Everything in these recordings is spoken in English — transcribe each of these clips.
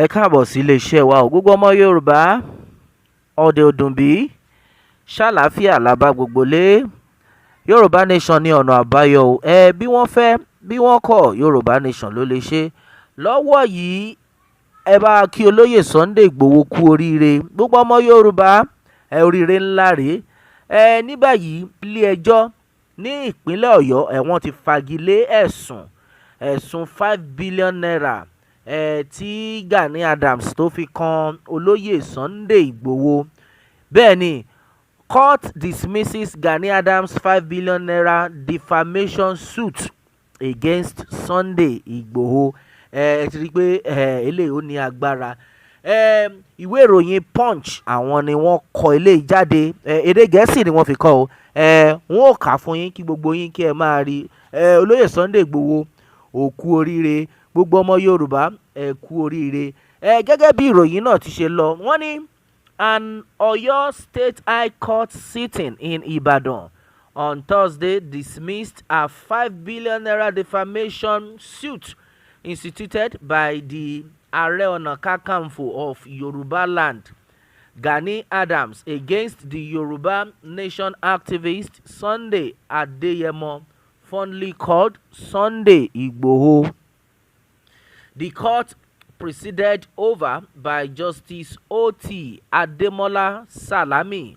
Ẹ káàbọ̀ sí iléeṣẹ́ wa o. Gbogbo ọmọ Yorùbá, ọ̀dẹ̀ òdùnbí, ṣàlàáfíà la bá gbogbo lé. Yorùbá nation ní ọ̀nà àbáyọ o. Bí wọ́n fẹ́ bí wọ́n kọ̀, Yorùbá nation ló lè ṣe. Lọ́wọ́ yìí, ẹ bá kí olóyè Sunday Igboho kú oríire. Gbogbo ọmọ Yorùbá, oríire ńlá rèé. Ní báyìí, ilé ẹjọ́ ní ìpínlẹ̀ Ọ̀yọ́ wọ́n ti fagilé ẹ̀sùn 5 billion naira tí Gani Adams tó fi kan olóyè Sunday Igboho. Bẹ́ẹ̀ ni, court dismisses Gani Adams 5 billion naira defamation suit against Sunday Igboho. Ẹ ti rí i pé eléyìí ó ní agbára. Ìwé ìròyìn Punch àwọn ni wọ́n kọ eléyìí jáde. Èdè Gẹ̀ẹ́sì ni wọ́n fi kọ o. Wọ́n ò kà fún yín kí gbogbo yín kí ẹ máa rí. Olóyè Sunday Igboho ó kú oríire. Gbogbo ọmọ Yorùbá ẹ kú oríire. Gẹ́gẹ́ bí ìròyìn náà ti ṣe lọ, wọ́n ní an Oyo State High Court sitting in Ibadan on Thursday dismissed a 5 billion naira defamation suit instituted by the Ààrẹ Ọ̀nà Kakanfò of Yoruba Land, Gani Adams, against the Yoruba Nation activist Sunday Adeyemo, fondly called Sunday Igboho. The court, presided over by Justice O.T. Ademola Salami,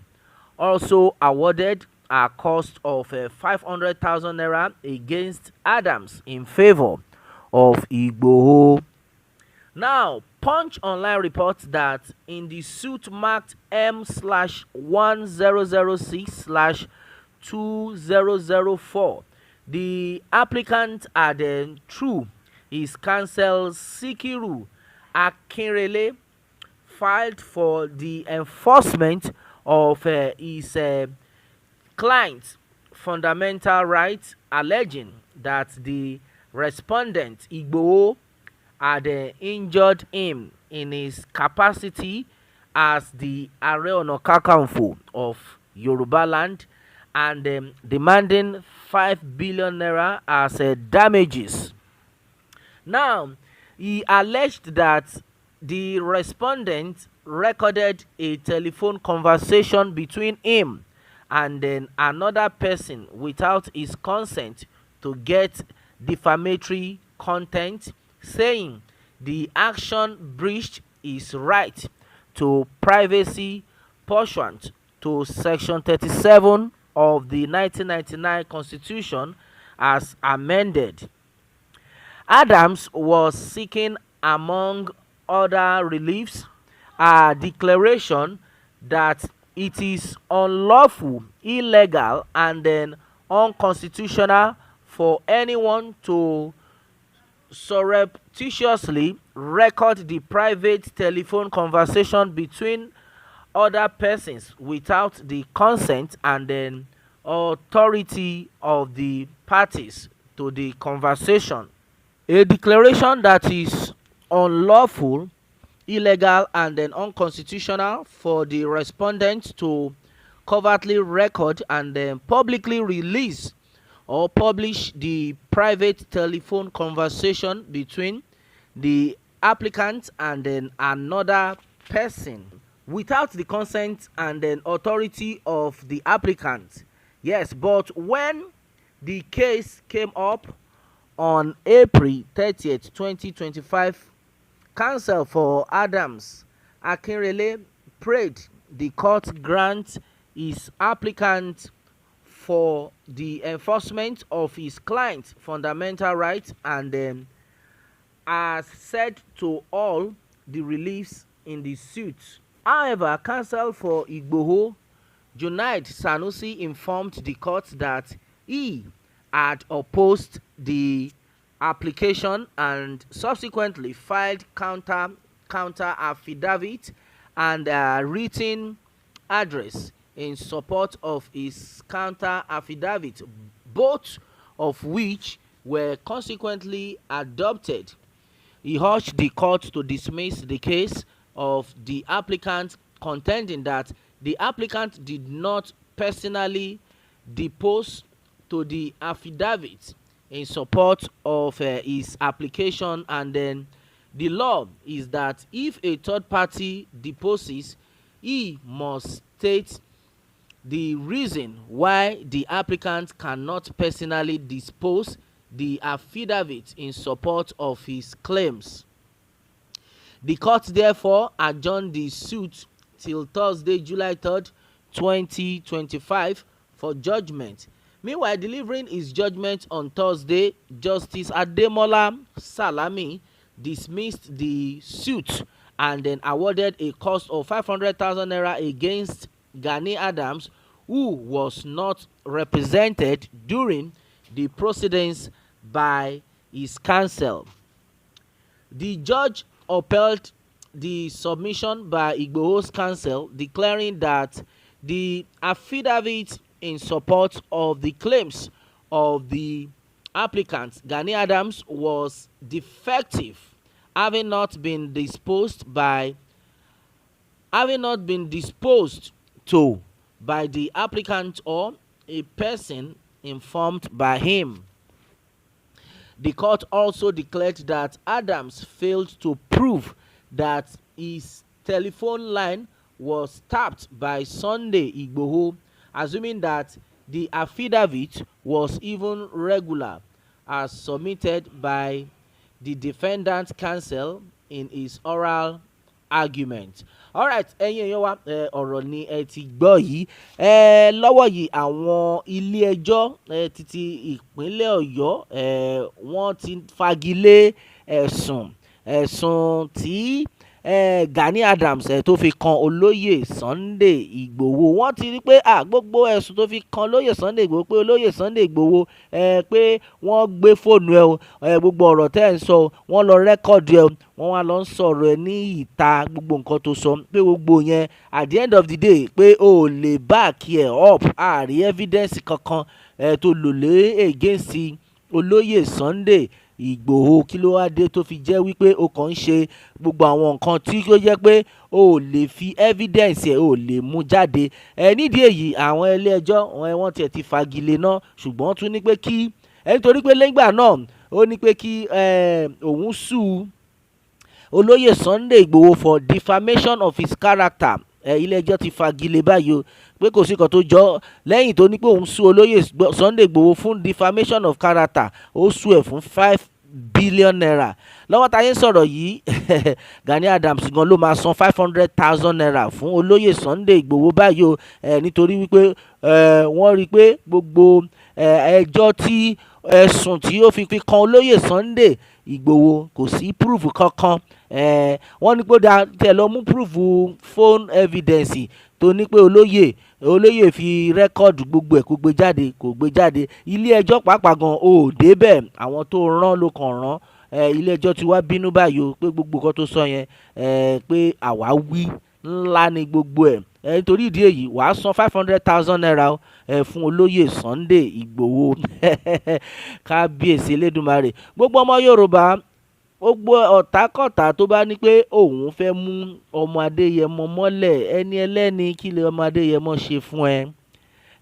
also awarded a cost of 500,000 naira against Adams in favor of Igboho. Now, Punch Online reports that in the suit marked M/1006/2004, the applicant had through his counsel Sikiru Akinrele filed for the enforcement of his client's fundamental rights, alleging that the respondent Igboho had injured him in his capacity as the Ààrẹ Ọ̀nà Kakanfò of Yoruba Land, and demanding 5 billion naira as damages. Now, he alleged that the respondent recorded a telephone conversation between him and another person without his consent to get defamatory content, saying the action breached his right to privacy pursuant to Section 37 of the 1999 Constitution as amended. Adams was seeking, among other reliefs, a declaration that it is unlawful, illegal, and unconstitutional for anyone to surreptitiously record the private telephone conversation between other persons without the consent and authority of the parties to the conversation. A declaration that is unlawful, illegal, and unconstitutional for the respondent to covertly record and publicly release or publish the private telephone conversation between the applicant and another person without the consent and authority of the applicant. Yes, but when the case came up on April 30th, 2025, counsel for Adams, Akinrele, prayed the court grant his applicant for the enforcement of his client's fundamental rights and as said to all the reliefs in the suit. However, counsel for Igboho, Junaid Sanusi, informed the court that he had opposed the application and subsequently filed counter affidavit and a written address in support of his counter affidavit, both of which were consequently adopted. He urged the court to dismiss the case of the applicant, contending that the applicant did not personally depose to the affidavit in support of his application, and The law is that if a third party deposes, he must state the reason why the applicant cannot personally dispose the affidavit in support of his claims. The court therefore adjourned the suit till Thursday, July 3rd, 2025 for judgment. Meanwhile, delivering his judgment on Thursday, Justice Ademola Salami dismissed the suit and then awarded a cost of 500,000 naira against Gani Adams, who was not represented during the proceedings by his counsel. The judge upheld the submission by Igboho's counsel, declaring that the affidavit in support of the claims of the applicant Gani Adams was defective, having not been disposed to by the applicant or a person informed by him. The court also declared that Adams failed to prove that his telephone line was tapped by Sunday Igboho, assuming that the affidavit was even regular as submitted by the defendant's counsel in his oral argument. Alright, ẹ̀yin èèyàn wa, ọ̀rọ̀ ni ẹ ti gbọ́ yìí. Lọ́wọ́ yìí àwọn ilé ẹjọ́ títí ìpínlẹ̀ Ọ̀yọ́ wọ́n ti fagilé ẹ̀sùn tí Gani Adams tó fi kan olóyè Sunday Igboho. Wọ́n ti rí pé gbogbo ẹ̀sùn tó fi kan olóyè Sunday Igboho, pé olóyè Sunday Igboho pé wọ́n gbé fóònù ẹ gbogbo ọ̀rọ̀ tẹ́ ẹ̀ ń sọ wọ́n lọ rẹ́kọ̀dù ẹ wọ́n wá lọ ń sọ̀rọ̀ ẹ ní ìta, gbogbo nǹkan tó sọ pé gbogbo yẹn at the end of the day pé o ò lè back ẹ up, àrí evidence kankan tó lò lé against olóyè Sunday Igboho. Kí ló wá dé tó fi jẹ́ wípé o kàn ń ṣe gbogbo àwọn nǹkan tí ó jẹ́ pé o ò lè fi evidence ẹ̀ o ò lè mú jáde. Nídìí èyí àwọn ilé ẹjọ́ wọ́n tiẹ̀ ti fagilé náà, ṣùgbọ́n tún ní pé kí nítorí pé lẹ́gbà náà ó ní pé kí òun sue olóyè Sunday Igboho for defamation of his character. Ilé ẹjọ́ ti fagilé báyìí o pé kò sí kan tó jọ lẹ́yìn tó ní pé òun sue olóyè Sunday Igboho fún defamation of character, ó sue ẹ̀ fún 5 billion naira. Lọ́wọ́ tá a yẹn sọ̀rọ̀ yìí Gani Adams gan ló máa san 500,000 naira fún olóyè Sunday Igboho báyìí o nítorí wípé wọ́n rí i pé gbogbo ẹjọ́ tí ẹ̀sùn tí ó fi kan olóyè Sunday Igboho kò sí proof kankan. Wọ́n ní pé tẹ̀ lọ mú proof phone evidence tó ní pé olóyè fi rẹ́kọ̀dù gbogbo ẹ̀ kó gbé jáde. Ilé ẹjọ́ pàápàá gan ò débẹ̀, àwọn tó rán ló kàn rán. Ilé ẹjọ́ ti wá bínú báyìí o pé gbogbo nǹkan tó sọ yẹn pé àwáwí ńlá ni gbogbo ẹ̀. Nítorí ìdí èyí wàá san 500,000 naira fún olóyè Sunday Igboho. Kábíyèsí Elédùmarè. Gbogbo ọmọ Yorùbá, gbogbo ọ̀tákọ̀tà tó bá ní pé òun fẹ́ mú ọmọ Adéyẹmọ mọ́lẹ̀, ẹni ẹlẹ́ni kí lè ọmọ Adéyẹmọ ṣe fún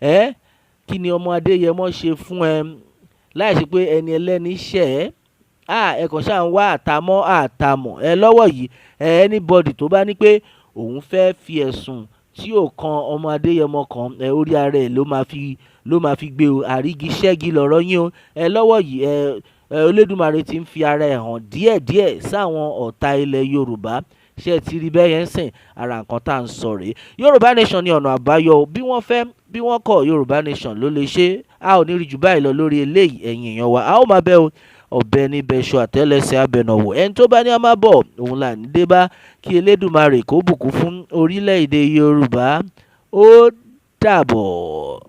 ẹ? Kí ni ọmọ Adéyẹmọ ṣe fún ẹ láìsí pé ẹni ẹlẹ́ni ṣẹ̀ ẹ́? Ẹ kàn ṣáà ń wá àtàmọ̀ lọ́wọ́ yìí. Anybody tó bá ní pé òun fẹ́ fi ẹ̀sùn tí ò kan ọmọ Adéyẹmọ kan orí ara ẹ̀ ló máa fi gbé o. Àrígiṣẹ́gi lọ̀rọ̀ yín o. Lọ́wọ́ yìí Olódùmarè ti ń fi ara ẹ̀ hàn díẹ̀díẹ̀ sáwọn ọ̀tá ilẹ̀ Yorùbá. Ṣé ti rí bẹ́ẹ̀ yẹn sìn? Ara nǹkan tá à ń sọ rèé. Yorùbá Nation ní ọ̀nà àbáyọ. Bí wọ́n fẹ́ bí wọ́n kọ̀, Yorùbá Nation ló lè ṣe. A ò ní rí jù báyìí lọ lórí eléyìí, ẹ̀yin èèyàn wa. A ó máa bẹ́ o ọ̀bẹ ní bẹ́ṣọ àtẹ́lẹsẹ̀ abẹnàwò. Ẹni tó bá ní a máa bọ̀ òun là ní dé bá. Kí Elédùmarè kó bùkún fún orílẹ̀-èdè Yorùbá. Ó dàbọ̀.